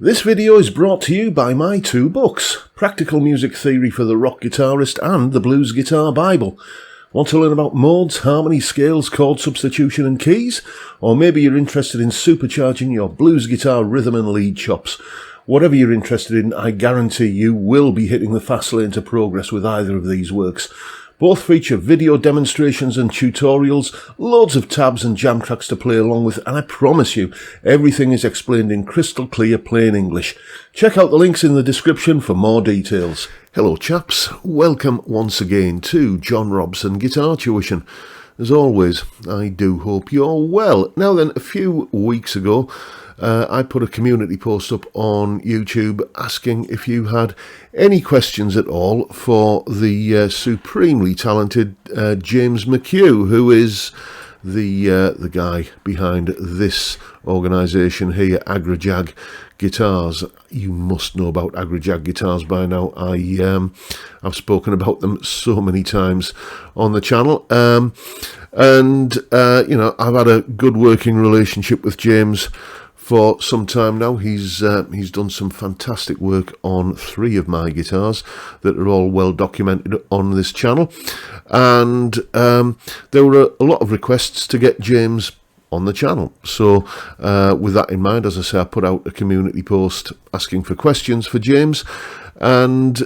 This video is brought to you by my two books, Practical Music Theory for the Rock Guitarist and The Blues Guitar Bible. Want to learn about modes, harmony, scales, chord substitution and keys? Or maybe you're interested in supercharging your blues guitar rhythm and lead chops. Whatever you're interested in, I guarantee you will be hitting the fast lane to progress with either of these works. Both feature video demonstrations and tutorials, loads of tabs and jam tracks to play along with, and I promise you, everything is explained in crystal clear plain English. Check out the links in the description for more details. Hello chaps, welcome once again to John Robson Guitar Tuition. As always, I do hope you're well. Now then, a few weeks ago, I put a community post up on YouTube asking if you had any questions at all for the supremely talented James McHugh, who is the guy behind this organisation here, Agrajag Guitars. You must know about Agrajag Guitars by now. I've spoken about them so many times on the channel, and I've had a good working relationship with James for some time now. He's done some fantastic work on 3 of my guitars that are all well documented on this channel, and there were a lot of requests to get James on the channel. So with that in mind, as I say, I put out a community post asking for questions for James, and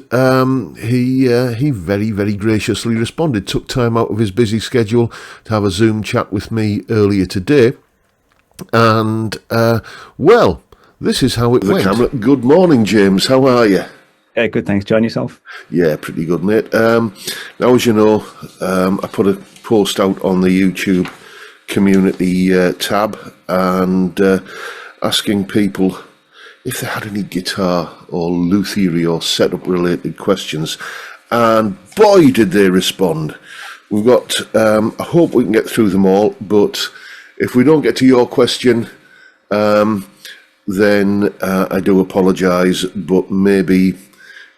he very, very graciously responded, took time out of his busy schedule to have a Zoom chat with me earlier today. And, well, this is how it went. Camera. Good morning, James. How are you? Yeah, good, thanks, John. Yourself? Yeah, pretty good, mate. Now, as you know, I put a post out on the YouTube community tab and asking people if they had any guitar or luthier or setup-related questions. And boy, did they respond. We've got, I hope we can get through them all, but if we don't get to your question, then I do apologise, but maybe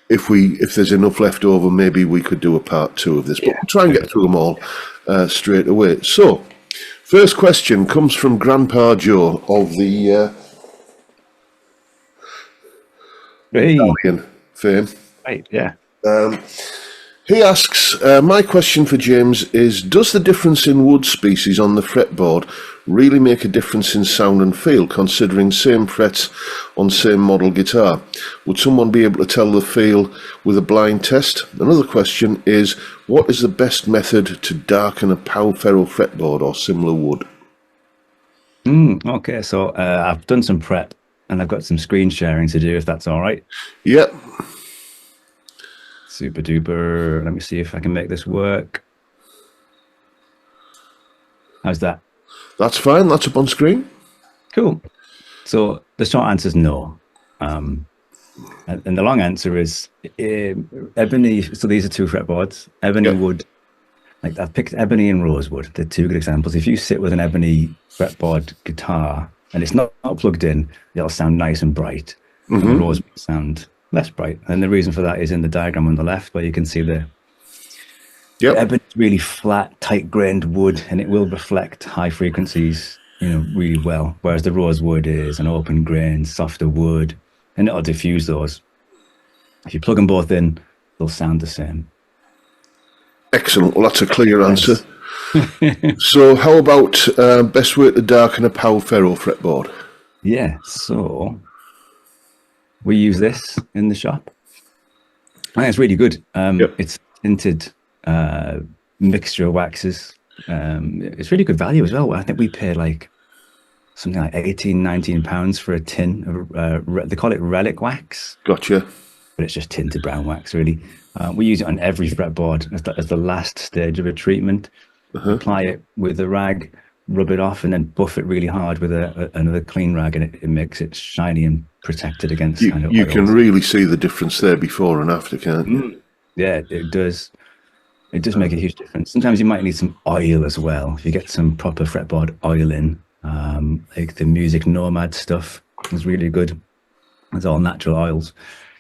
if there's enough left over, maybe we could do a part 2 of this, but we'll try and get through them all straight away. So, first question comes from Grandpa Joe of the Italian fame. Right, yeah. He asks, my question for James is, does the difference in wood species on the fretboard really make a difference in sound and feel, considering same frets on same model guitar? Would someone be able to tell the feel with a blind test? Another question is, what is the best method to darken a Pau Ferro fretboard or similar wood? Okay, so I've done some prep and I've got some screen sharing to do, if that's all right. Yep. Super duper. Let me see if I can make this work. How's that? That's fine. That's up on screen. Cool. So the short answer is no. And the long answer is ebony. So these are 2 fretboards. Ebony wood. Like I've picked ebony and rosewood. They're 2 good examples. If you sit with an ebony fretboard guitar and it's not plugged in, it'll sound nice and bright. And the rosewood sound less bright, and the reason for that is in the diagram on the left, where you can see the ebony is really flat, tight-grained wood, and it will reflect high frequencies, really well. Whereas the rosewood is an open-grained, softer wood, and it'll diffuse those. If you plug them both in, they'll sound the same. Excellent. Well, that's a clear answer. So, how about best way to darken a Pau Ferro fretboard? Yeah. So we use this in the shop. I think it's really good. It's tinted mixture of waxes. It's really good value as well. I think we paid like something like £18-19 for a tin. They call it relic wax. Gotcha. But it's just tinted brown wax, really. We use it on every fretboard as the last stage of a treatment. Apply it with a rag, rub it off, and then buff it really hard with another clean rag, and it makes it shiny and protected against kind of oils. You can really see the difference there before and after, can't you? Yeah, it does. It does make a huge difference. Sometimes you might need some oil as well. If you get some proper fretboard oil in, like the Music Nomad stuff is really good. It's all natural oils.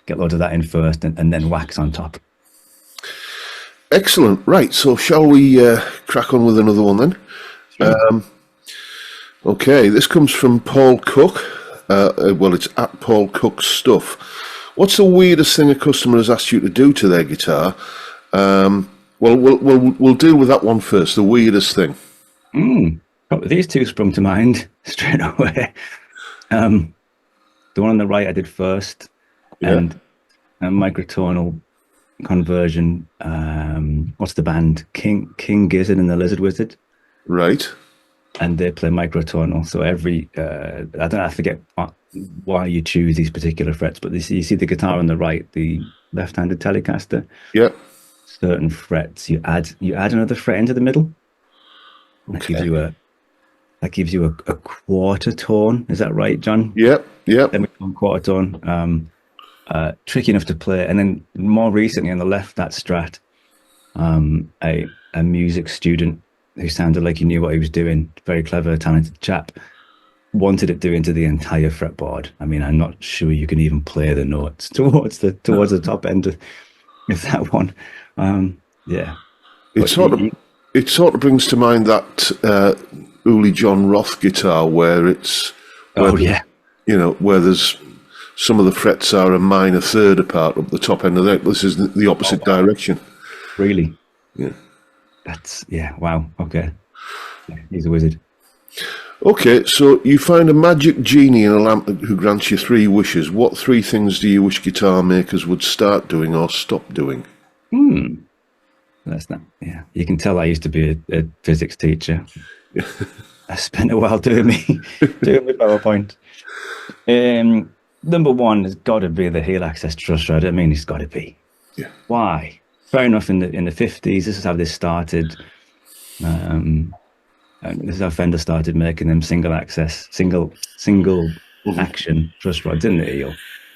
Get loads of that in first, and then wax on top. Excellent. Right, so shall we crack on with another one then? Sure. Okay, this comes from Paul Cook. Well, it's at Paul Cook's Stuff. What's the weirdest thing a customer has asked you to do to their guitar? Well, we'll deal with that one first. The weirdest thing. These two sprung to mind straight away. The one on the right I did first, and a microtonal conversion. What's the band? King Gizzard and the Lizard Wizard. Right. And they play microtonal. So every I forget why you choose these particular frets, but you see the guitar on the right, the left-handed Telecaster. Yeah. Certain frets, you add another fret into the middle. Okay. That gives you a quarter tone. Is that right, John? Yep. Then we come quarter tone. Tricky enough to play. And then more recently on the left, that Strat, a music student who sounded like he knew what he was doing, very clever, talented chap, wanted it doing to the entire fretboard. I mean, I'm not sure you can even play the notes towards the top end of that one. Yeah. It sort of brings to mind that Uli John Roth guitar where where there's some of the frets are a minor third apart up the top end of the neck. This is the opposite direction. Really? Yeah. Wow. Okay. Yeah, he's a wizard. Okay, so you find a magic genie in a lamp who grants you 3 wishes. What 3 things do you wish guitar makers would start doing or stop doing? That's not. Yeah, you can tell I used to be a physics teacher. I spent a while doing my PowerPoint. Number 1 has got to be the heel access truss rod. I mean, it's got to be. Yeah. Why? Fair enough. In the 50s, this is how this started. And this is how Fender started making them single access, single action truss rods in the heel.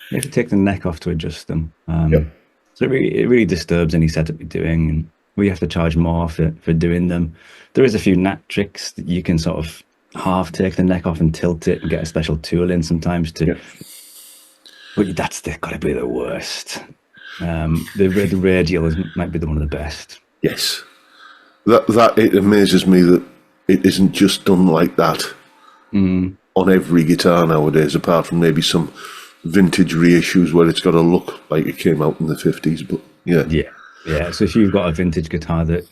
You have to take the neck off to adjust them. So it really disturbs any setup you're doing, and we have to charge more for doing them. There is a few knack tricks that you can sort of half take the neck off and tilt it and get a special tool in sometimes to. But that's got to be the worst. The radial might be one of the best. Yes, that it amazes me that it isn't just done like that on every guitar nowadays, apart from maybe some vintage reissues where it's got to look like it came out in the 50s. But yeah. So if you've got a vintage guitar that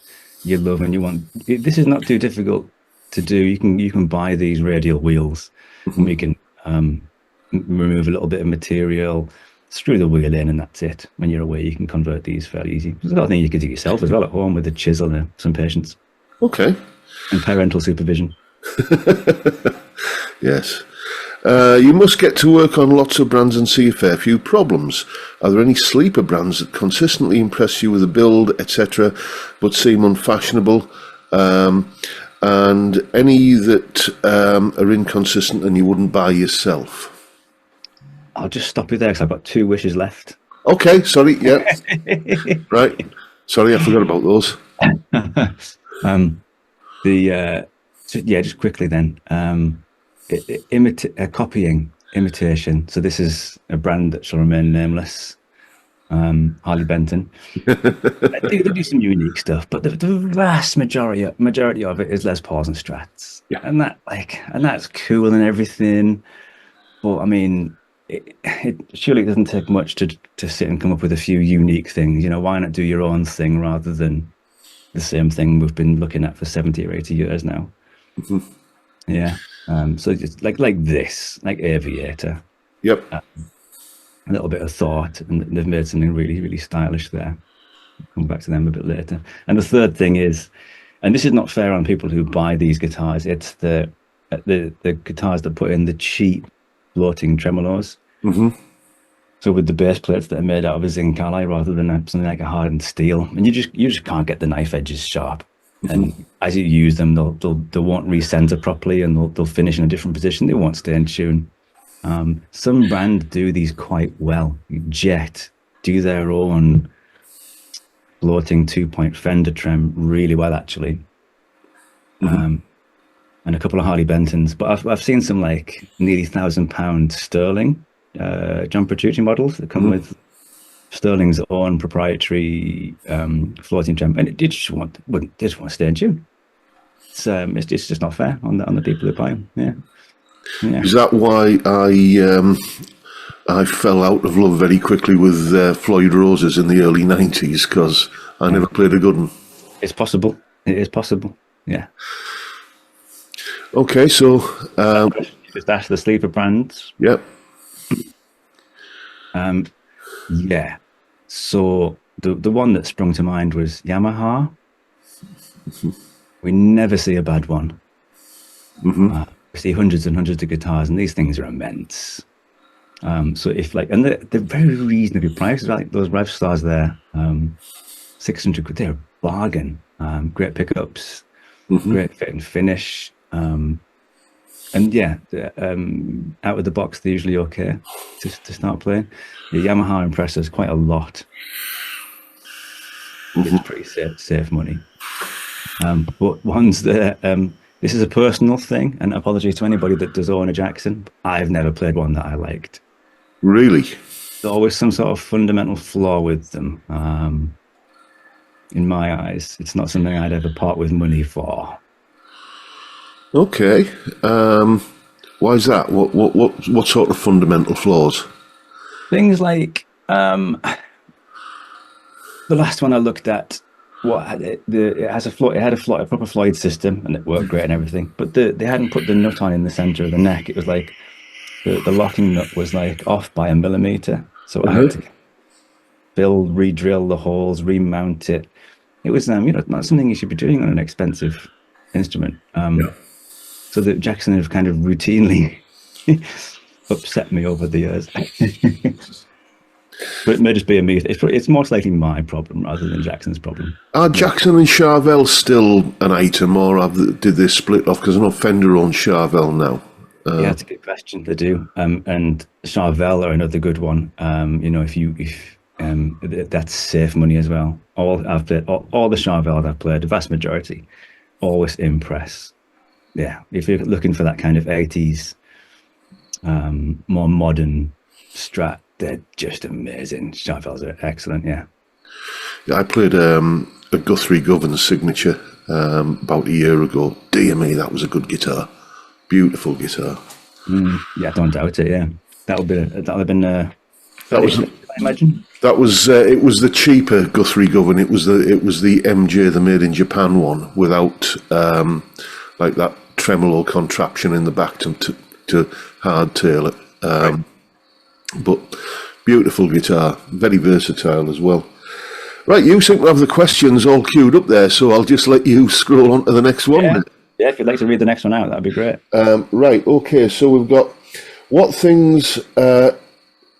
you love and you want, this is not too difficult to do. You can buy these radial wheels, and we can remove a little bit of material, screw the wheel in, and that's it. When you're away, you can convert these fairly easy. There's a lot of things you can do yourself as well at home with a chisel and some patience. Okay. And parental supervision. Yes. You must get to work on lots of brands and see a fair few problems. Are there any sleeper brands that consistently impress you with a build, etc., but seem unfashionable? And any that are inconsistent and you wouldn't buy yourself? I'll just stop you there because I've got 2 wishes left. Okay, sorry, yeah. Right. Sorry, I forgot about those. Just quickly then. Copying, imitation. So this is a brand that shall remain nameless. Harley Benton. They do some unique stuff, but the vast majority of it is Les Pauls and Strats. Yeah. And that's cool and everything. But I mean, surely it doesn't take much to sit and come up with a few unique things. Why not do your own thing rather than the same thing we've been looking at for 70 or 80 years now? Yeah. So just like this, like Aviator. Yep. A little bit of thought, and they've made something really, really stylish there. I'll come back to them a bit later. And the third thing is, and this is not fair on people who buy these guitars, it's the guitars that put in the cheap floating tremolos. So with the base plates that are made out of a zinc alloy rather than something like a hardened steel, and you just can't get the knife edges sharp. And as you use them, they won't recenter properly, and they'll finish in a different position. They won't stay in tune. Some brands do these quite well. Jet do their own floating 2-point Fender trem really well, actually. And a couple of Harley Bentons, but I've seen some like nearly £1,000 sterling John Petrucci models that come with Sterling's own proprietary floating trem, and they just want to stay in tune. It's just not fair on the people who buy them. Yeah. Yeah. Is that why I fell out of love very quickly with Floyd Roses in the early 90s, because I never played a good one. It's possible. It is possible. Yeah. Okay, so, Just ask the sleeper brands. yep. Yeah. So the one that sprung to mind was Yamaha. We never see a bad one. We see hundreds and hundreds of guitars, and these things are immense. So if like, and they're very reasonably priced. Like those Rev Stars there, 600 quid. They're a bargain. Great pickups, great fit and finish. And yeah, out of the box, they're usually okay to start playing. The Yamaha impresses quite a lot. It's pretty safe money. But ones that, this is a personal thing, and apologies to anybody that does own a Jackson. I've never played one that I liked. Really? There's always some sort of fundamental flaw with them. In my eyes, it's not something I'd ever part with money for. Okay. Why is that? What sort of fundamental flaws? Things like the last one I looked at, it has a Floyd, it had a proper Floyd system, and it worked great and everything. But they hadn't put the nut on in the center of the neck. It was like the locking nut was like off by a millimeter, so I had to re-drill the holes, remount it. It was not something you should be doing on an expensive instrument. So the Jackson have kind of routinely upset me over the years. But it may just be a me. It's most likely my problem rather than Jackson's problem. Are Jackson and Charvel still an item, or did they split off? Because I know Fender owns Charvel now. Yeah, that's a good question. They do, and Charvel are another good one. If that's safe money as well. All the Charvel I've played, the vast majority, always impress. Yeah, if you're looking for that kind of 80s, more modern Strat, they're just amazing. Charvels are excellent, yeah. I played a Guthrie Govan signature about a year ago. Dear me, that was a good guitar. Beautiful guitar. Yeah, don't doubt it, yeah. That'll have been I imagine. That was it was the cheaper Guthrie Govan. It was the MJ, the made in Japan one, without like that tremolo contraption in the back to hardtail it. But beautiful guitar, very versatile as well. Right, you seem to have the questions all queued up there, so I'll just let you scroll on to the next one. Yeah, if you'd like to read the next one out, that'd be great. Right, okay, so we've got what things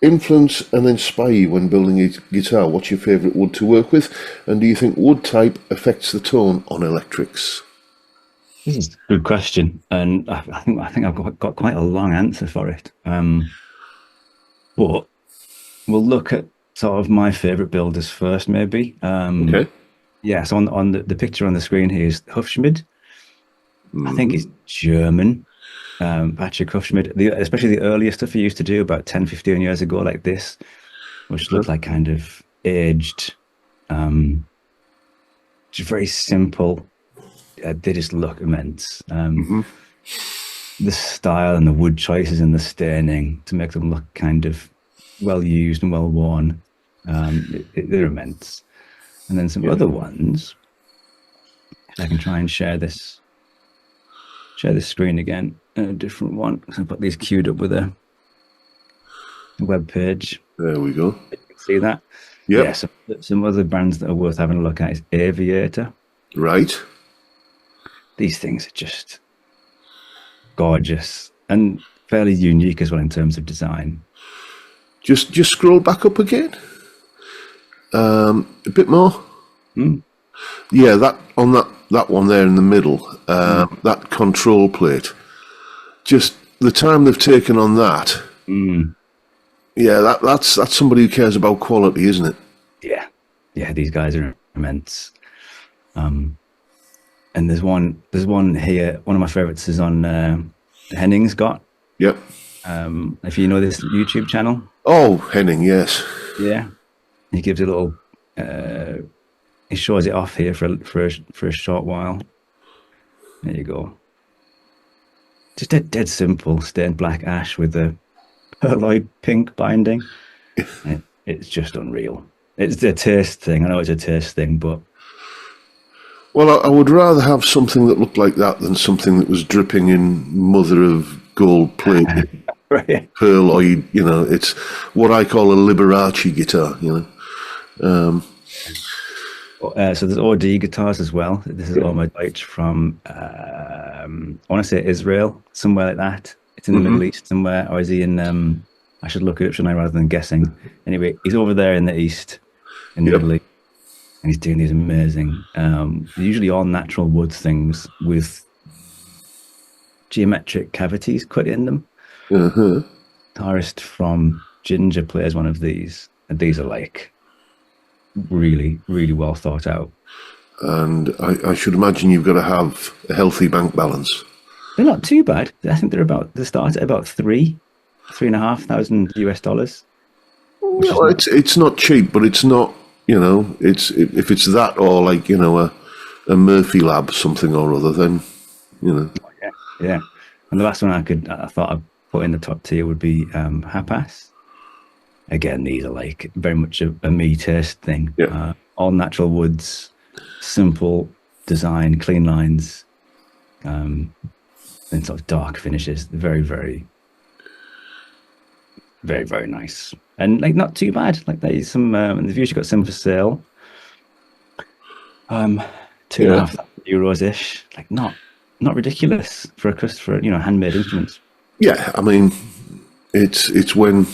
influence and inspire you when building a guitar? What's your favourite wood to work with? And do you think wood type affects the tone on electrics? This is a good question, and I think I've got quite a long answer for it. But we'll look at sort of my favourite builders first, maybe. Okay. Yeah, so on the picture on the screen here is Hufschmid. I think it's German. Patrick Hufschmid, especially the earlier stuff he used to do about 10, 15 years ago, like this, which looked like kind of aged, just very simple. They just look immense. The style and the wood choices and the staining to make them look kind of well used and well worn, they're immense. And then some other ones. I can try and share this screen again, a different one. So I've got these queued up with a web page. There we go. You can see that. Yep. Yeah. Some other brands that are worth having a look at is Aviator. Right. These things are just gorgeous and fairly unique as well in terms of design. Just scroll back up again. A bit more. Yeah, that on that one there in the middle, that control plate. Just the time they've taken on that. Yeah, that's somebody who cares about quality, isn't it? Yeah, these guys are immense. And there's one here. One of my favorites is on Henning's got. Yep. If you know this YouTube channel. Oh, Henning, yes. Yeah, he gives a little. He shows it off here for a short while. There you go. just a dead simple stained black ash with a pearloid pink binding. It's just unreal. It's a taste thing. I know it's a taste thing, but Well, I would rather have something that looked like that than something that was dripping in mother of gold plate, right. pearloid. You know, it's what I call a Liberace guitar. You know. So there's OD guitars as well. This is all my Deutsch from I want to say Israel, somewhere like that. It's in the Middle East somewhere, or is he in? I should look it up, shouldn't I, rather than guessing. Anyway, he's over there in the East, in the Middle East, and he's doing these amazing, usually all natural wood things with geometric cavities cut in them. Guitarist from Ginger plays one of these, and these are like really, really well thought out. And I should imagine you've got to have a healthy bank balance. They're not too bad. I think they start at about $3,500 US. Well, it's not cheap, but it's not. You know, if it's that or like, you know, a Murphy Lab something or other, then you know. Yeah. And the last one I thought I'd put in the top tier would be Hapas. Again, these are like very much a me taste thing. Yeah. All natural woods, simple design, clean lines, and sort of dark finishes. Very, very, very, very nice. And like not too bad. Like there's some they've usually got some for sale. €2,500 ish. Like not ridiculous for handmade instruments. Yeah, I mean, it's when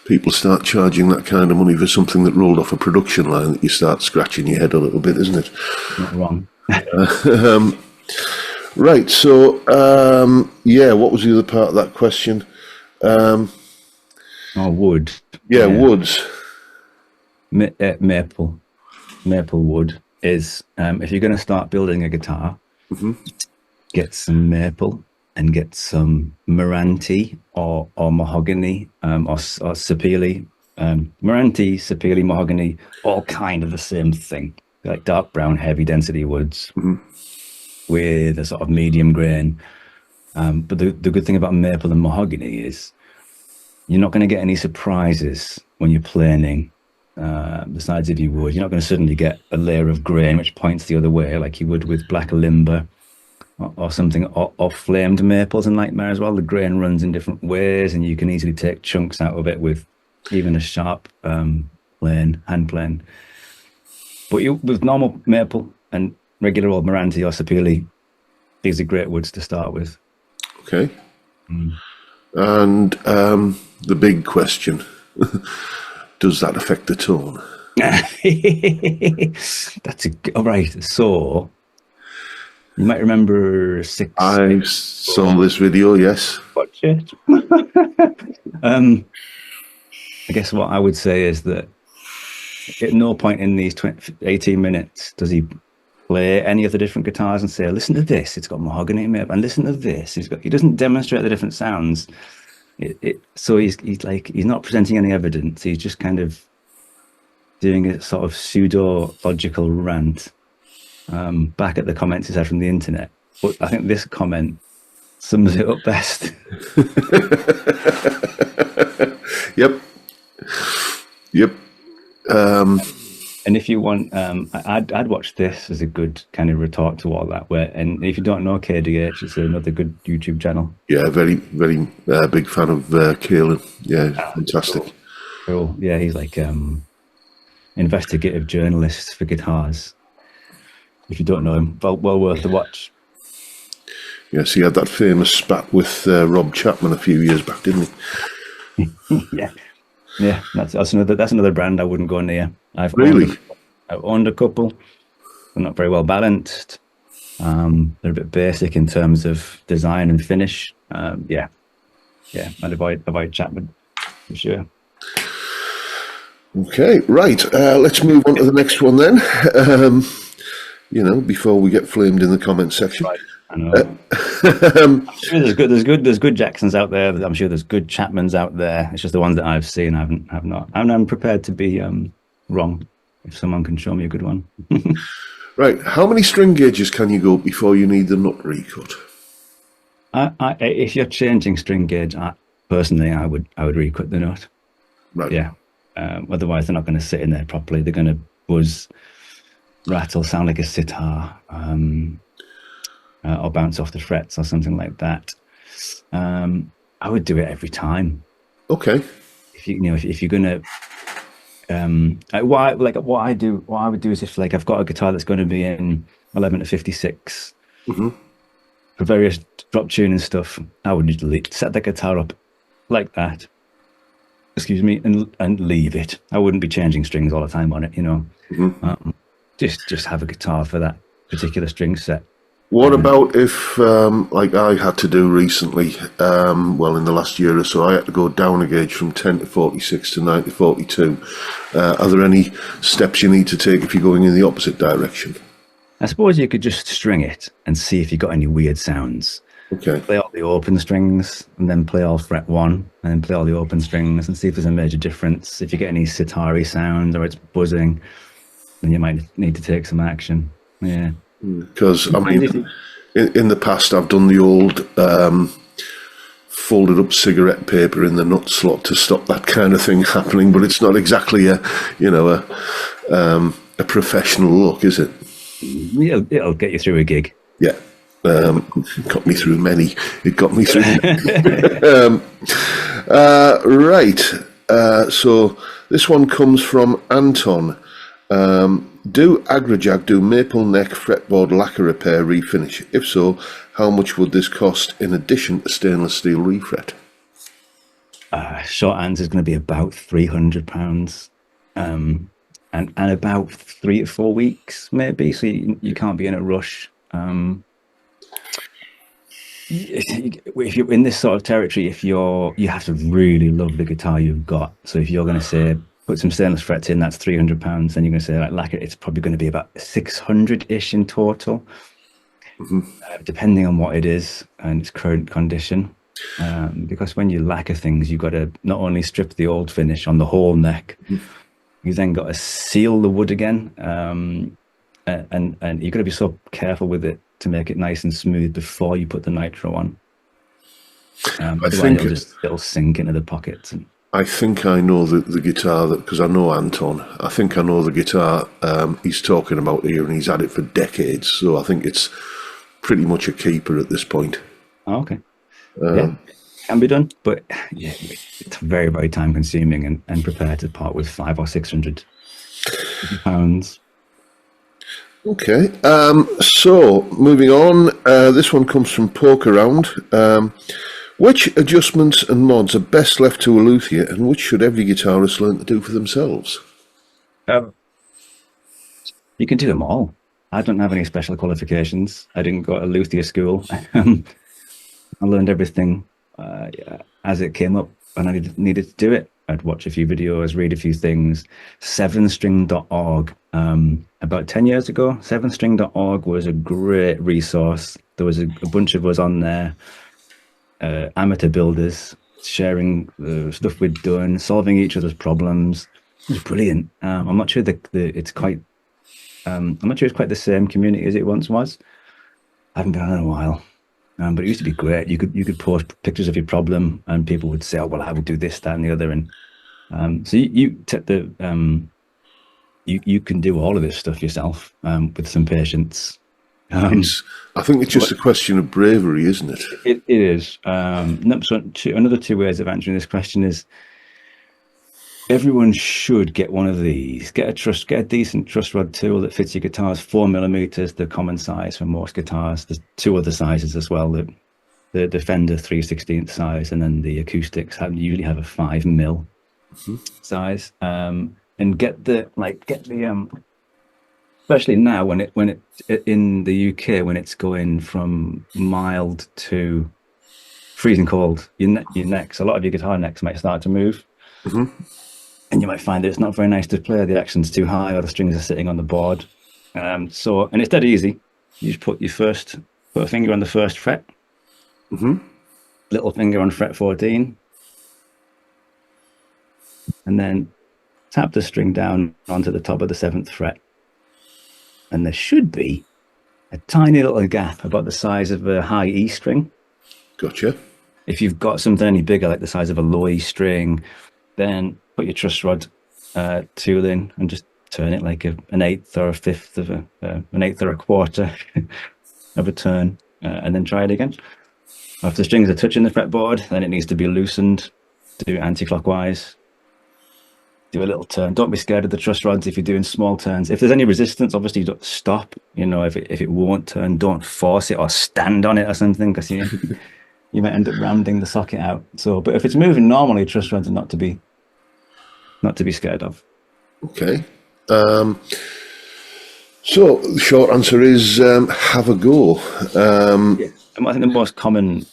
people start charging that kind of money for something that rolled off a production line that you start scratching your head a little bit, isn't it? Not wrong. Right. So, what was the other part of that question? Wood. Yeah, woods. Maple wood is if you're going to start building a guitar, get some maple and get some Meranti or mahogany or sapele. Meranti, sapele, mahogany, all kind of the same thing. They're like dark brown, heavy density woods with a sort of medium grain. But the good thing about maple and mahogany is you're not going to get any surprises when you're planing the sides of your wood. You're not going to suddenly get a layer of grain which points the other way like you would with black limber or something, or flamed maples and nightmare as well. The grain runs in different ways and you can easily take chunks out of it with even a sharp hand plane. But with normal maple and regular old Meranti or sapele, these are great woods to start with. Okay. And the big question, does that affect the tone? All right. So you might remember I saw this video, yes. Watch it. I guess what I would say is that at no point in these 18 minutes does he play any of the different guitars and say, listen to this, it's got mahogany in it, and listen to this. He doesn't demonstrate the different sounds. So he's not presenting any evidence. He's just kind of doing a sort of pseudo-logical rant back at the comments he's had from the internet. But I think this comment sums it up best. Yep. And if you want, I'd watch this as a good kind of retort to all that. And if you don't know KDH, it's another good YouTube channel. Yeah, very, very big fan of Kaelin. Yeah, fantastic. Cool. Yeah, he's like investigative journalist for guitars. If you don't know him, well worth the watch. Yes, he had that famous spat with Rob Chapman a few years back, didn't he? Yeah. That's another brand I wouldn't go near. I've owned a couple. They're not very well balanced. They're a bit basic in terms of design and finish. I'd avoid Chapman for sure. Okay, right. Let's move on to the next one then. Before we get flamed in the comment section. Right. I know. I'm sure there's good Jacksons out there. I'm sure there's good Chapmans out there. It's just the ones that I've seen. Have not. I'm prepared to be wrong if someone can show me a good one. Right. How many string gauges can you go before you need the nut recut? If you're changing string gauge, personally, I would re-cut the nut. Right. Yeah. Otherwise, they're not going to sit in there properly. They're going to buzz, rattle, sound like a sitar, or bounce off the frets or something like that. I would do it every time. Okay. If you're gonna, what I would do is, if like I've got a guitar that's going to be in 11 to 56 for various drop tune and stuff, I would set the guitar up like that. Excuse me, and leave it. I wouldn't be changing strings all the time on it, Just have a guitar for that particular string set. What about if, like I had to do recently, in the last year or so, I had to go down a gauge from 10 to 46 to 9 to 42. Are there any steps you need to take if you're going in the opposite direction? I suppose you could just string it and see if you got any weird sounds. Okay. Play all the open strings and then play all fret 1 and then play all the open strings and see if there's a major difference. If you get any sitar-y sounds or it's buzzing, then you might need to take some action. Yeah. Because, I mean, in the past I've done the old folded up cigarette paper in the nut slot to stop that kind of thing happening, but it's not exactly a professional look, is it? It'll get you through a gig. Yeah. Got me through many. It got me through. Right. So this one comes from Anton. Do Agrajag do maple neck fretboard lacquer repair refinish? If so, how much would this cost in addition to stainless steel refret? Short answer is going to be about £300, and about 3 to 4 weeks, maybe. So you can't be in a rush. If you're in this sort of territory, you have to really love the guitar you've got. So if you're going to say put some stainless frets in, that's £300, then you're going to say like lacquer, it's probably going to be about 600-ish in total, depending on what it is and its current condition. Because when you lacquer things, you've got to not only strip the old finish on the whole neck, you then got to seal the wood again, and you've got to be so careful with it to make it nice and smooth before you put the nitro on. Otherwise it'll sink into the pockets. I think I know the guitar, because I know Anton. I think I know the guitar he's talking about here, and he's had it for decades. So I think it's pretty much a keeper at this point. Oh, okay. Yeah, can be done, but yeah, it's very, very time consuming and prepared to part with £500 or £600. Okay, so moving on, this one comes from Poke Around. Which adjustments and mods are best left to a luthier, and which should every guitarist learn to do for themselves? You can do them all. I don't have any special qualifications. I didn't go to luthier school. I learned everything as it came up, and I needed to do it. I'd watch a few videos, read a few things. 7string.org. About 10 years ago, 7string.org was a great resource. There was a bunch of us on there, amateur builders, sharing the stuff we'd done, solving each other's problems. It was brilliant. I'm not sure it's quite the same community as it once was. I haven't been on in a while. But it used to be great. You could post pictures of your problem, and people would say, "Oh, well, I would do this, that, and the other." And so you can do all of this stuff yourself with some patience. I think it's just a question of bravery, isn't it? It is. Another two ways of answering this question is: everyone should get one of these. Get a decent truss rod tool that fits your guitars. 4mm, the common size for most guitars. There's two other sizes as well. The Defender 3/16 size, and then the acoustics usually have a 5mm size. And get the especially now when it in the UK, when it's going from mild to freezing cold, your necks, a lot of your guitar necks might start to move. And you might find that it's not very nice to play. The action's too high, or the strings are sitting on the board. And it's dead easy. You just put a finger on the first fret, little finger on fret 14, and then tap the string down onto the top of the 7th fret. And there should be a tiny little gap about the size of a high E string Gotcha. If you've got something any bigger, like the size of a low E string, then put your truss rod tool in and just turn it like an eighth or a fifth of an eighth or a quarter of a turn, and then try it again. If the strings are touching the fretboard, then it needs to be loosened. Do it anti-clockwise. Do a little turn. Don't be scared of the truss rods if you're doing small turns. If there's any resistance, obviously you don't stop. If it won't turn, don't force it or stand on it or something, because you might end up rounding the socket out. So, but if it's moving normally, truss rods are not to be scared of. Okay. So the short answer is have a go. Yeah. I think the most common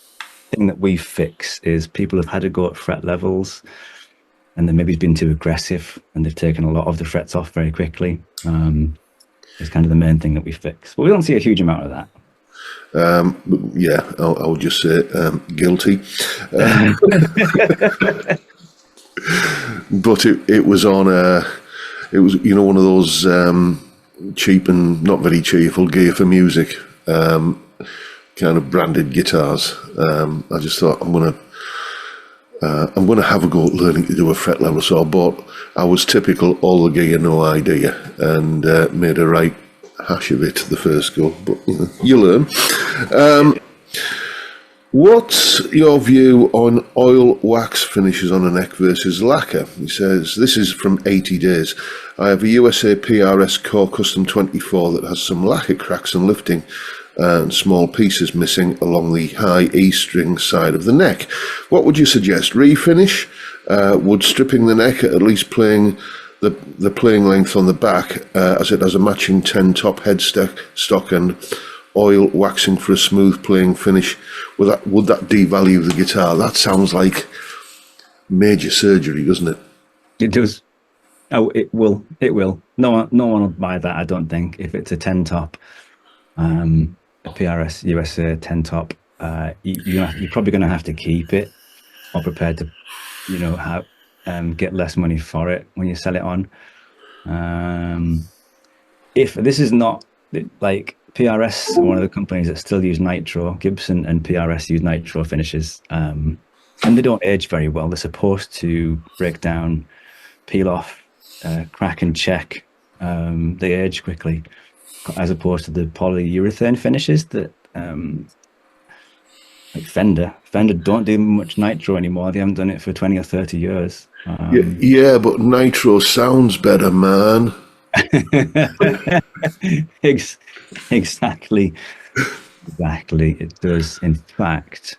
thing that we fix is people have had a go at fret levels, and they maybe been too aggressive, and they've taken a lot of the frets off very quickly. It's kind of the main thing that we fix, but we don't see a huge amount of that. Yeah, I would just say guilty. But it was on one of those cheap and not very cheerful gear for music kind of branded guitars. I just thought I'm gonna have a go at learning to do a fret level. So I was typical, all the gear, no idea, and made a right hash of it the first go. But you learn. What's your view on oil wax finishes on a neck versus lacquer? He says, this is from 80 Days. I have a USA PRS Core Custom 24 that has some lacquer cracks and lifting and small pieces missing along the high E string side of the neck. What would you suggest? Refinish? Would stripping the neck at least playing the playing length on the back as it has a matching 10 top headstock and oil waxing for a smooth playing finish, would that devalue the guitar? That sounds like major surgery, doesn't it? It does. Oh, it will. No one will buy that, I don't think. If it's a 10 top, a PRS USA 10 top, you're probably going to have to keep it, or prepared to, get less money for it when you sell it on. If this is not like PRS, one of the companies that still use nitro, Gibson and PRS use nitro finishes, and they don't age very well. They're supposed to break down, peel off, crack and check. They age quickly, as opposed to the polyurethane finishes that like Fender don't do much nitro anymore. They haven't done it for 20 or 30 years. Yeah, but nitro sounds better, man. Exactly. It does. In fact,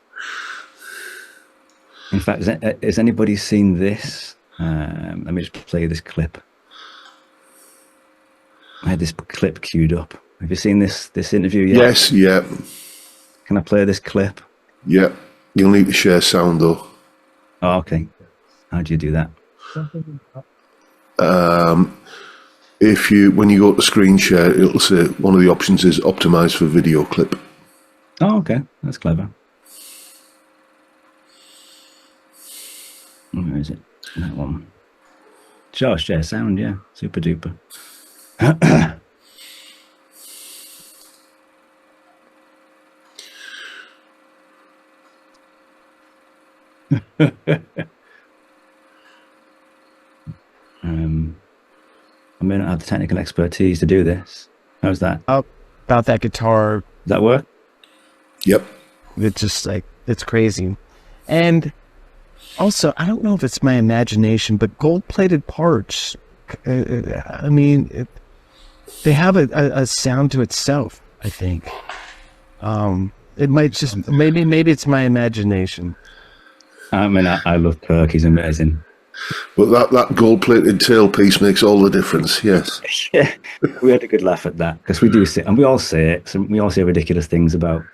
has anybody seen this? Let me just play this clip. I had this clip queued up. Have you seen this interview yet? Yes, yeah. Can I play this clip? Yeah. You'll need to share sound though. Oh, okay. How do you do that? When you go to screen share, it'll say one of the options is optimize for video clip. Oh, okay. That's clever. Where is it? That one. Sure, share sound, yeah. Super duper. I may not have the technical expertise to do this. How's that? About that guitar. Does that work? Yep. It's just like, it's crazy. And also, I don't know if it's my imagination, but gold-plated parts, I mean, they have a sound to itself, I think. It might just, maybe it's my imagination. I mean, I love Kirk. He's amazing. But that gold-plated tailpiece makes all the difference, yes. Yeah, we had a good laugh at that, because we do say, and we all say it, so we all say ridiculous things about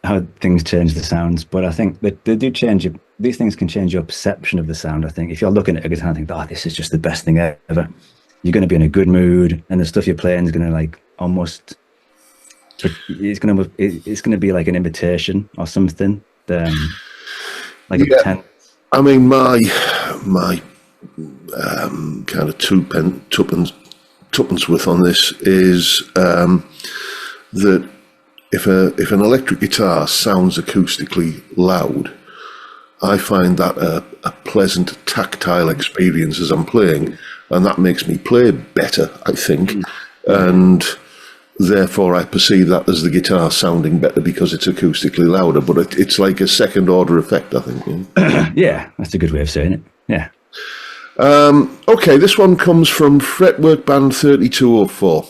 how things change the sounds, but I think that they do change it. These things can change your perception of the sound. I think if you're looking at a guitar and think, oh, this is just the best thing ever, you're going to be in a good mood, and the stuff you're playing is going to like almost, it's going to be like an invitation or something, like a pretend. I mean, my kind of tuppence worth on this is that if an electric guitar sounds acoustically loud, I find that a pleasant tactile experience as I'm playing, and that makes me play better, I think, and therefore I perceive that as the guitar sounding better because it's acoustically louder, but it's like a second order effect, I think. Yeah, Yeah, that's a good way of saying it. Yeah. Okay, this one comes from Fretwork Band 3204.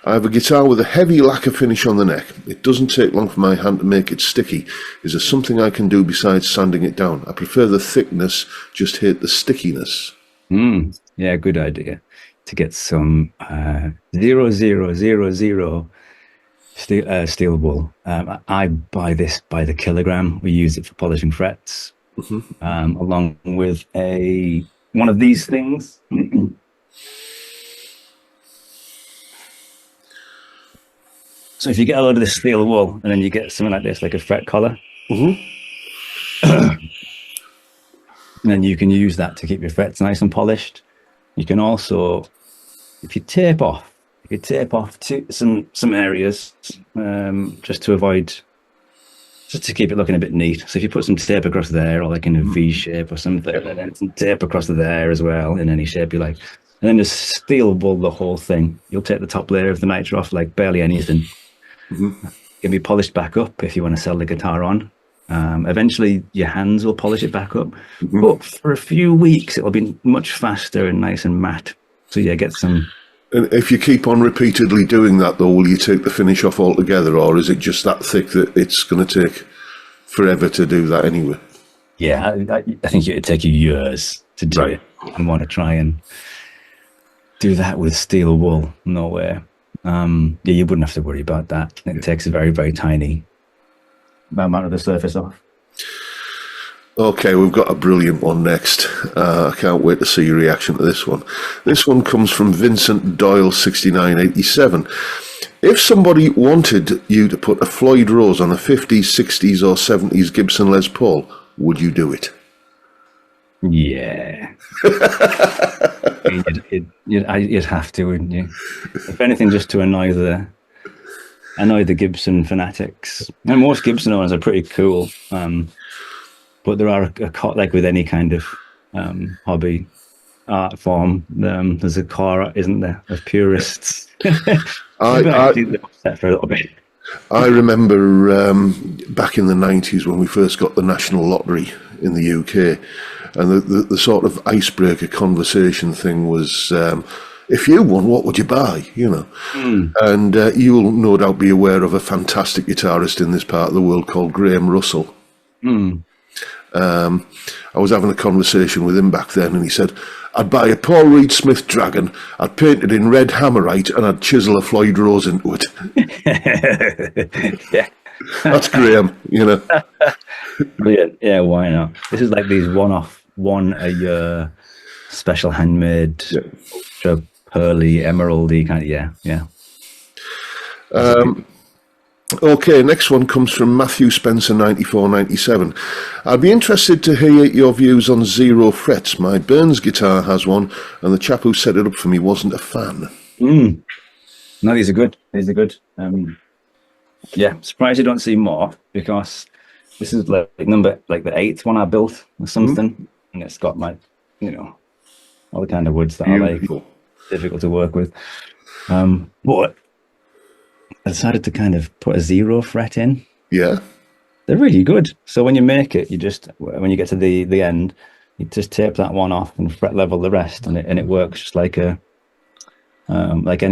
I have a guitar with a heavy lacquer finish on the neck. It doesn't take long for my hand to make it sticky. Is there something I can do besides sanding it down? I prefer the thickness, just hate the stickiness. Yeah, good idea. To get some 0000 steel wool. I buy this by the kilogram. We use it for polishing frets, along with one of these things. So if you get a load of this steel wool, and then you get something like this, like a fret collar, and then you can use that to keep your frets nice and polished. You can also, if you tape off to some areas, just to keep it looking a bit neat. So if you put some tape across there, or like in a V shape or something, and then some tape across there as well, in any shape you like, and then just steel wool the whole thing. You'll take the top layer of the nitro off like barely anything. It can be polished back up if you want to sell the guitar on. Eventually your hands will polish it back up, but for a few weeks it'll be much faster and nice and matte. So yeah, get some. And if you keep on repeatedly doing that, though, will you take the finish off altogether, or is it just that thick that it's going to take forever to do that anyway? Yeah, I think it'd take you years to do it, and want to try and do that with steel wool. No way. Yeah, you wouldn't have to worry about that. It takes a very, very tiny amount of the surface off. Okay, we've got a brilliant one next. I can't wait to see your reaction to this one. This one comes from Vincent Doyle 6987. If somebody wanted you to put a Floyd Rose on a 50s, 60s or 70s Gibson Les Paul, would you do it? Yeah. You'd have to, wouldn't you? If anything, just to annoy the Gibson fanatics. And most Gibson owners are pretty cool, but there are like with any kind of hobby art form, there's a core, isn't there, of purists. I for a little bit. I remember back in the 90s when we first got the National Lottery in the UK, and the sort of icebreaker conversation thing was, if you won, what would you buy? You know, and you'll no doubt be aware of a fantastic guitarist in this part of the world called Graham Russell. I was having a conversation with him back then, and he said, I'd buy a Paul Reed Smith Dragon, I'd paint it in red hammerite, and I'd chisel a Floyd Rose into it. Yeah. That's Graham, you know. Brilliant. Yeah, why not? This is like these one-a-year special handmade, ultra pearly, emeraldy kind of, yeah. Okay, next one comes from Matthew Spencer 9497. I'd be interested to hear your views on zero frets. My Burns guitar has one, and the chap who set it up for me wasn't a fan. No, these are good. Yeah, surprised you don't see more, because this is like the 8th one I built or something, and it's got my, all the kind of woods that are like difficult to work with. But I decided to kind of put a zero fret in. Yeah. They're really good. So when you make it, when you get to the end, you just tape that one off and fret level the rest, and it works just like any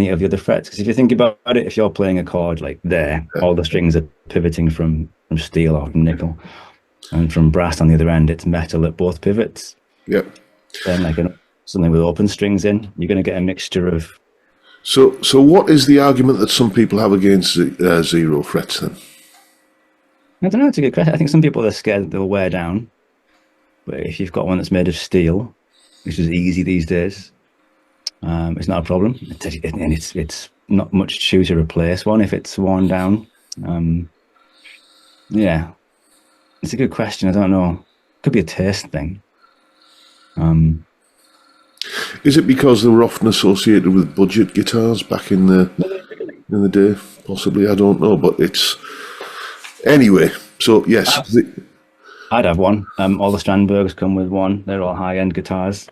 of the other frets. Because if you think about it, if you're playing a chord like there, all the strings are pivoting from steel or from nickel, and from brass on the other end, it's metal at both pivots. Yep. Then something with open strings in, you're going to get a mixture of. So what is the argument that some people have against zero frets then? I don't know, it's a good question. I think some people are scared that they'll wear down. But if you've got one that's made of steel, which is easy these days, it's not a problem. And it's not much chew to replace one if it's worn down. Yeah. It's a good question. I don't know. Could be a taste thing. Is it because they were often associated with budget guitars back in the in the day, possibly. I don't know, but it's anyway. So yes, I'd have one. All the Strandbergs come with one. They're all high-end guitars.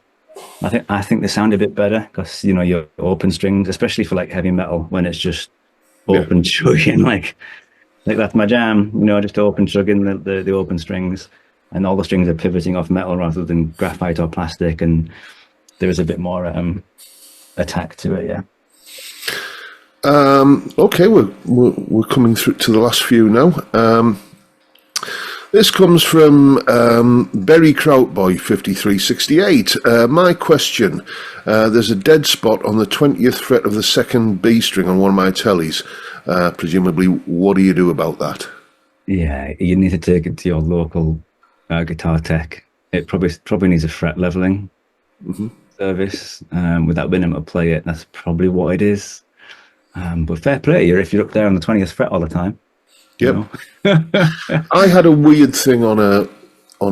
I think they sound a bit better because your open strings, especially for like heavy metal, when it's just open chugging, like that's my jam. Just open chugging the open strings, and all the strings are pivoting off metal rather than graphite or plastic, and there is a bit more attack to it. Yeah. Okay, we're coming through to the last few now. This comes from Berry Krautboy 5368. My question: there's a dead spot on the 20th fret of the second B string on one of my tellies. Presumably, what do you do about that? Yeah, you need to take it to your local guitar tech. It probably needs a fret leveling service. Without being able to play it, that's probably what it is. But fair play if you're up there on the 20th fret all the time. Yep. I had a weird thing on a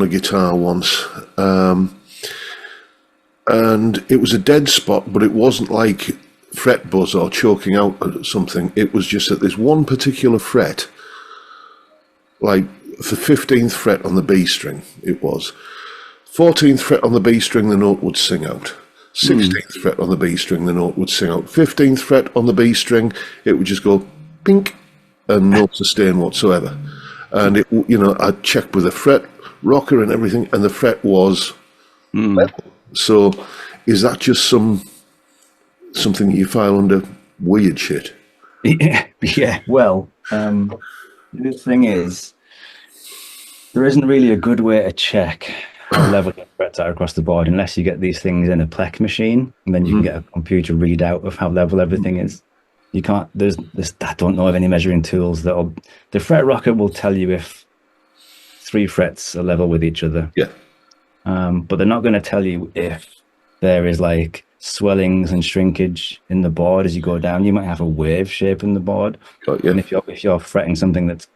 guitar once, and it was a dead spot, but it wasn't like fret buzz or choking out or something. It was just at this one particular fret, like the 15th fret on the B string. It was 14th fret on the B string, the note would sing out. 16th fret on the B string, the note would sing out. 15th fret on the B string, it would just go pink and no sustain whatsoever. And it, I checked with a fret rocker and everything, and the fret was level. So, is that just something you file under weird shit? Yeah. Well, the thing is, there isn't really a good way to check how level the frets are across the board unless you get these things in a plec machine, and then you can get a computer readout of how level everything is. You can't. There's. I don't know of any measuring tools that'll. The fret rocker will tell you if 3 frets are level with each other. Yeah. But they're not going to tell you if there is like swellings and shrinkage in the board as you go down. You might have a wave shape in the board, and if you're fretting something that's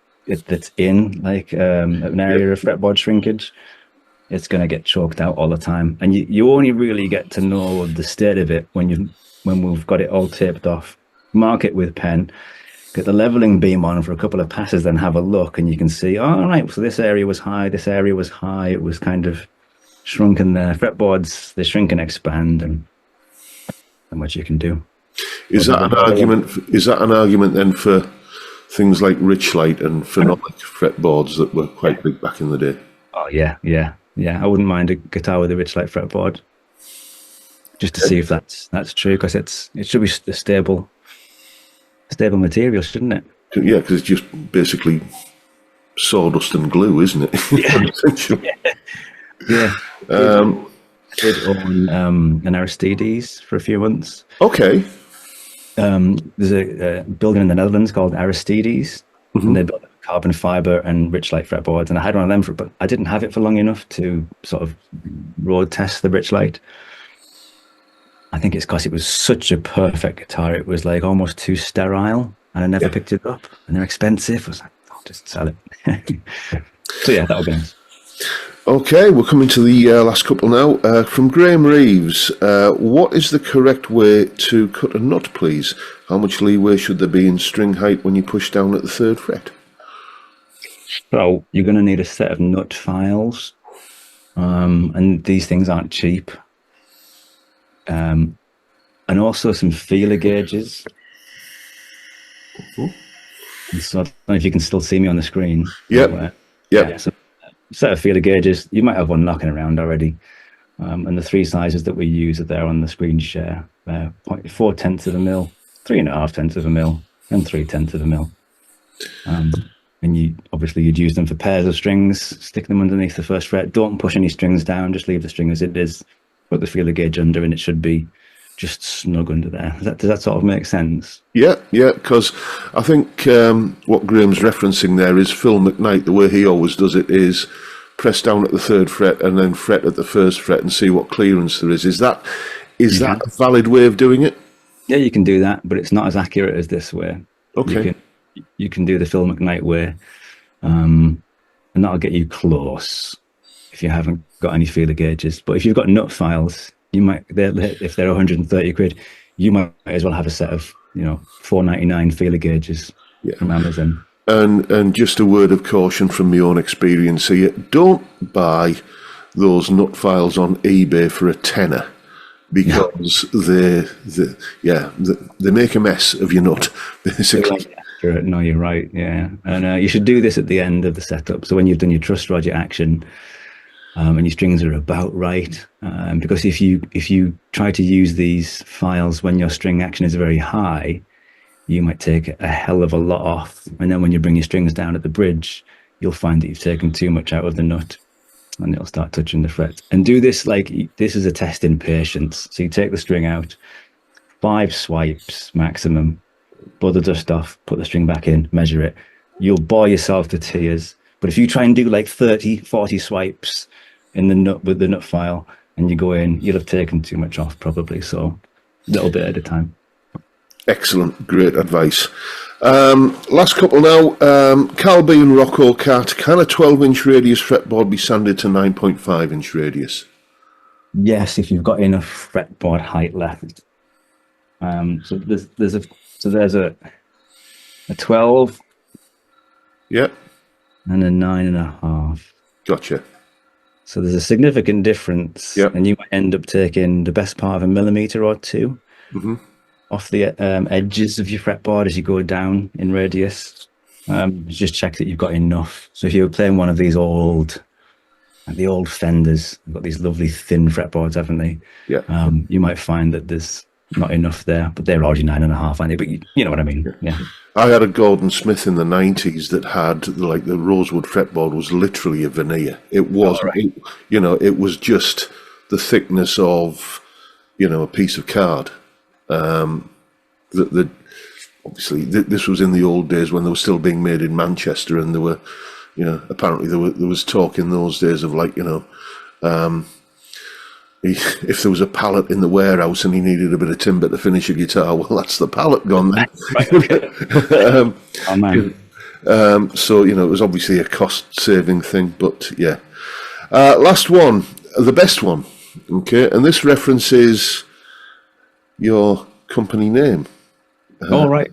in like an area of fretboard shrinkage, it's going to get choked out all the time. And you only really get to know the state of it when we've got it all taped off. Mark it with pen, get the leveling beam on for a couple of passes, then have a look, and you can see, all right, so this area was high, this area was high, it was kind of shrunken there. Fretboards, they shrink and expand, and much you can do. Is that an argument? Is that an argument then for things like Richlight and phenolic fretboards that were quite big back in the day? Oh yeah. I wouldn't mind a guitar with a Richlight fretboard, just to see if that's true, because it should be a stable material, shouldn't it? Yeah, because it's just basically sawdust and glue, isn't it? Yeah. I did own an Aristides for a few months. Okay. There's a building in the Netherlands called Aristides, and they built carbon fiber and Richlight fretboards, and I had one of them but I didn't have it for long enough to sort of road test the Richlight. I think it's because it was such a perfect guitar. It was like almost too sterile, and I never picked it up. And they're expensive. I was like, I'll just sell it. So yeah, that'll be nice. Okay, we're coming to the last couple now. From Graham Reeves, what is the correct way to cut a nut, please? How much leeway should there be in string height when you push down at the 3rd fret? So you're going to need a set of nut files, and these things aren't cheap. And also some feeler gauges. So I don't know if you can still see me on the screen. Yep. Yeah. So set of feeler gauges. You might have one knocking around already. And the 3 sizes that we use are there on the screen share. 4/10 of a mil, 3.5 of a mil, and 3/10 of a mil. And you'd use them for pairs of strings. Stick them underneath the 1st fret. Don't push any strings down. Just leave the string as it is. Put the feeler gauge under, and it should be just snug under there. Does that sort of make sense? Yeah, because I think what Graham's referencing there is Phil McKnight. The way he always does it is press down at the 3rd fret and then fret at the 1st fret and see what clearance there is. Is that a valid way of doing it? Yeah, you can do that, but it's not as accurate as this way. Okay. You can do the Phil McKnight way, and that'll get you close if you haven't got any feeler gauges. But if you've got nut files, if they're 130 quid, you might as well have a set of $4.99 feeler gauges from Amazon. And just a word of caution from my own experience here: don't buy those nut files on eBay for a tenner, because they make a mess of your nut, basically. No, you're right. Yeah, and you should do this at the end of the setup. So when you've done your truss rod, your action, and your strings are about right, because if you try to use these files when your string action is very high, you might take a hell of a lot off, and then when you bring your strings down at the bridge, you'll find that you've taken too much out of the nut, and it'll start touching the frets. And do this this is a test in patience. So you take the string out, 5 swipes maximum, blow the dust off, put the string back in, measure it. You'll bore yourself to tears. But if you try and do 30, 40 swipes in the nut with the nut file, and you go in, you'll have taken too much off probably. So a little bit at a time. Excellent, great advice. Last couple now. Cal B and Rocco Cat, can a 12-inch radius fretboard be sanded to 9.5-inch radius? Yes, if you've got enough fretboard height left. So there's a 12. Yeah. And a 9.5. Gotcha. So there's a significant difference, and you might end up taking the best part of a millimetre or two off the edges of your fretboard as you go down in radius. Just check that you've got enough. So if you're playing one of these old Fenders, they've got these lovely thin fretboards, haven't they? Yeah. You might find that there's not enough there, but they're already 9.5, aren't they? But you know what I mean. Yeah. I had a Gordon Smith in the 90s that had the rosewood fretboard was literally a veneer. It was, it was just the thickness of, a piece of card. Obviously this was in the old days when they were still being made in Manchester, and there were, apparently there was talk in those days of if there was a pallet in the warehouse and he needed a bit of timber to finish a guitar, well, that's the pallet gone then. Right, okay. Oh, man. So, it was obviously a cost-saving thing, but yeah. Last one, the best one, okay, and this references your company name. All right.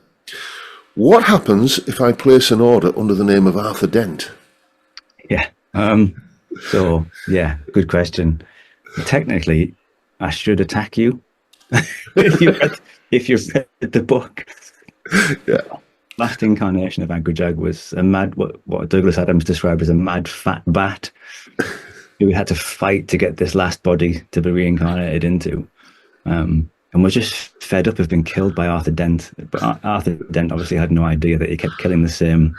What happens if I place an order under the name of Arthur Dent? Yeah. So, yeah, good question. Technically, I should attack you if you read the book. Yeah. Last incarnation of Agrajag was a mad, what Douglas Adams described as a mad fat bat who had to fight to get this last body to be reincarnated into. And was just fed up of being killed by Arthur Dent. But Arthur Dent obviously had no idea that he kept killing the same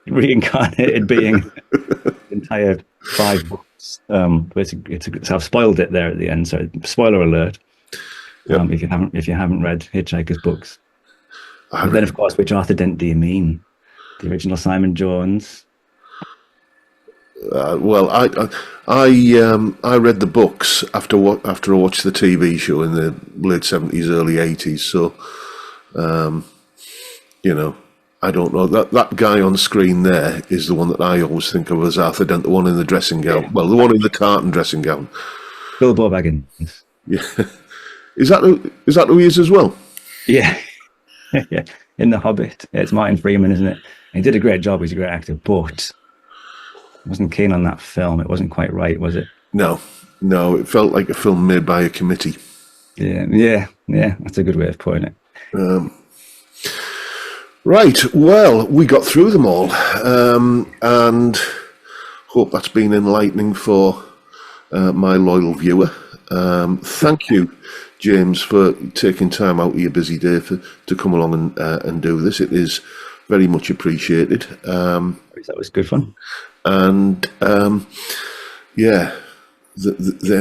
reincarnated being the entire 5 books. So I've spoiled it there at the end. So spoiler alert. Yep. If you haven't read Hitchhiker's books, and then of course, which Arthur Dent do you mean? The original Simon Jones? Well, I read the books after I watched the TV show in the late 70s, early 80s. So, I don't know. That guy on screen there is the one that I always think of as Arthur Dent, the one in the dressing gown. Yeah. Well, the one in the tartan dressing gown. Bilbo Baggins. Yeah. Is that who he is as well? Yeah. Yeah. In The Hobbit. Yeah, it's Martin Freeman, isn't it? He did a great job. He's a great actor, but I wasn't keen on that film. It wasn't quite right, was it? No. It felt like a film made by a committee. Yeah. That's a good way of putting it. Right, well, we got through them all, and hope that's been enlightening for my loyal viewer. Thank you, James, for taking time out of your busy day to come along and do this. It is very much appreciated. That was good fun. And, there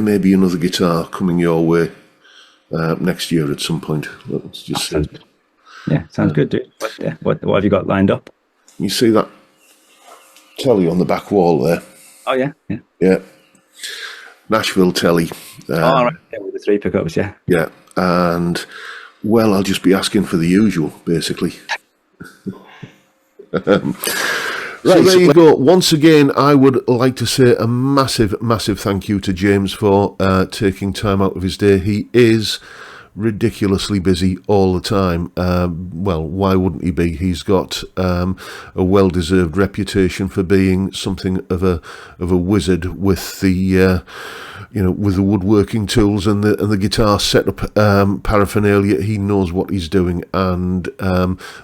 may be another guitar coming your way next year at some point. Let's just say. Yeah, sounds good, dude. What have you got lined up? You see that telly on the back wall there? Oh, yeah. Yeah. Nashville telly. Right. Yeah, with the 3 pickups, yeah. Yeah, and, well, I'll just be asking for the usual, basically. Right, so there you go. Once again, I would like to say a massive, massive thank you to James for taking time out of his day. He is ridiculously busy all the time. Well, why wouldn't he be? He's got a well-deserved reputation for being something of a wizard with the with the woodworking tools and the guitar setup paraphernalia. He knows what he's doing, and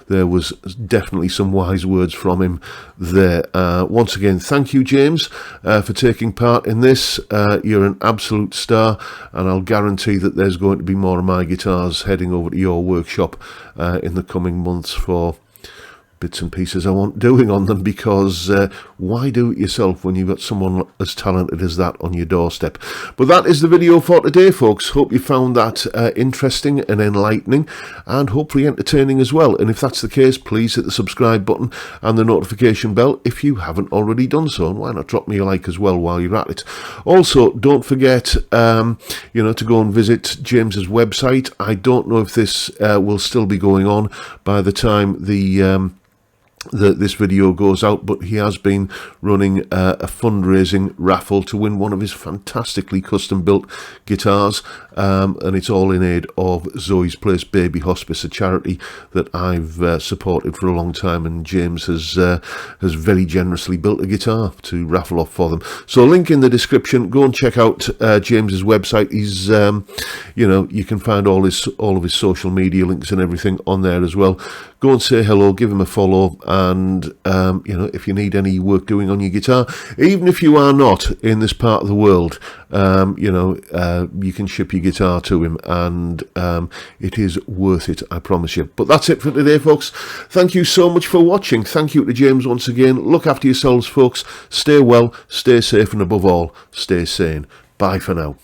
there was definitely some wise words from him there. Once again, thank you, James, for taking part in this. You're an absolute star, and I'll guarantee that there's going to be more of my guitars heading over to your workshop in the coming months for bits and pieces I want doing on them, because why do it yourself when you've got someone as talented as that on your doorstep? But that is the video for today, folks. Hope you found that interesting and enlightening, and hopefully entertaining as well. And if that's the case, please hit the subscribe button and the notification bell if you haven't already done so, and why not drop me a like as well while you're at it. Also, don't forget to go and visit James's website. I don't know if this will still be going on by the time this video goes out, but he has been running a fundraising raffle to win one of his fantastically custom built guitars, and it's all in aid of Zoe's Place Baby Hospice, a charity that I've supported for a long time, and James has very generously built a guitar to raffle off for them. So link in the description. Go and check out James's website. He's you can find all of his social media links and everything on there as well. Go and say hello, give him a follow, and if you need any work doing on your guitar, even if you are not in this part of the world, you can ship your guitar to him, and it is worth it, I promise you. But that's it for today, folks. Thank you so much for watching. Thank you to James once again. Look after yourselves, folks. Stay well, stay safe, and above all, stay sane. Bye for now.